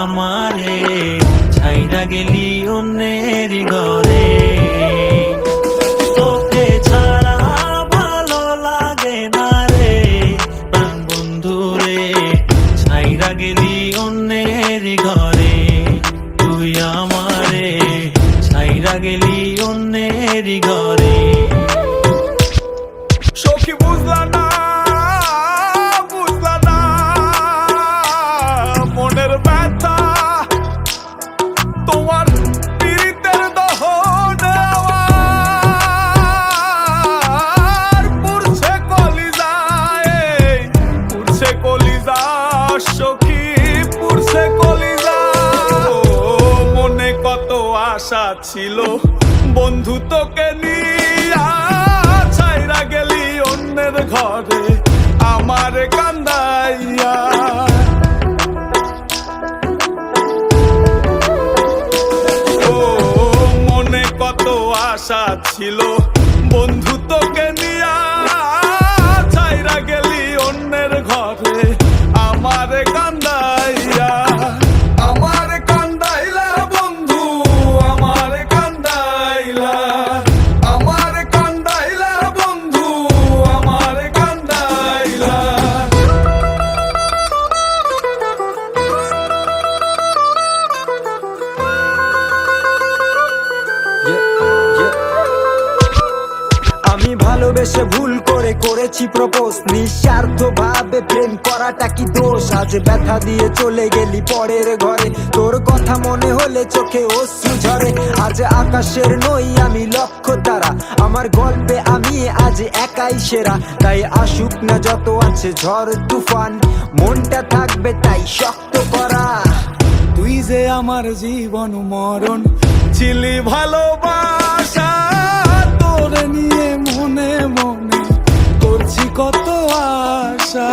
আমারে ছাইরা গেলি অন্যের ঘরে। তোকে ছাড়া ভালো লাগে না রে প্রাণ বন্ধু রে, ছাইরা গেলি অন্যের ঘরে। তুই আমারে ছাইরা গেলি অন্যের ঘরে। সখী বুঝলা না, বুঝলা না মনের ব্যথা, তোমার পীড়িতের দহন আমার পুড়ছে কলিজায়, পুড়ছে কলিজা সখী, পুড়ছে কলিজা। মনে কত আশা ছিল বন্ধু তোকে নিয়া, ছাইরা গেলি অন্যের ঘরে আমার কান্দাইয়া। ও মনে কত আশা ছিল বন্ধু তোকে নিয়া, ছাইরা গেলি অন্যের ঘরে আমার কান্দাইয়া। আমার কান্দাইলা বন্ধু, আমার কান্দাইলা, আমার কান্দাইলা বন্ধু, আমার কান্দাইলা। আমি ভালোবেসে ভুল করে করেছি প্রপোজ, নিঃস্বার্থ ভাবে প্রেম করাটা কি দোষ? আজ ব্যথা দিয়ে চলে গেলি পরের ঘরে, তোর কথা মনে হলে চোখে অশ্রু ঝরে। আজ আকাশের নই আমি লক্ষ্য তারা, আমার গল্পে আমি আজ একাই সেরা। তাই আসুক না যত আছে ঝড় তুফান, মনটা থাকবে তাই শক্ত করা। তুই যে আমার জীবন মরণ ছিলি ভালোবাসা, তোরে নিয়ে মনে মনে করছি কত আশা।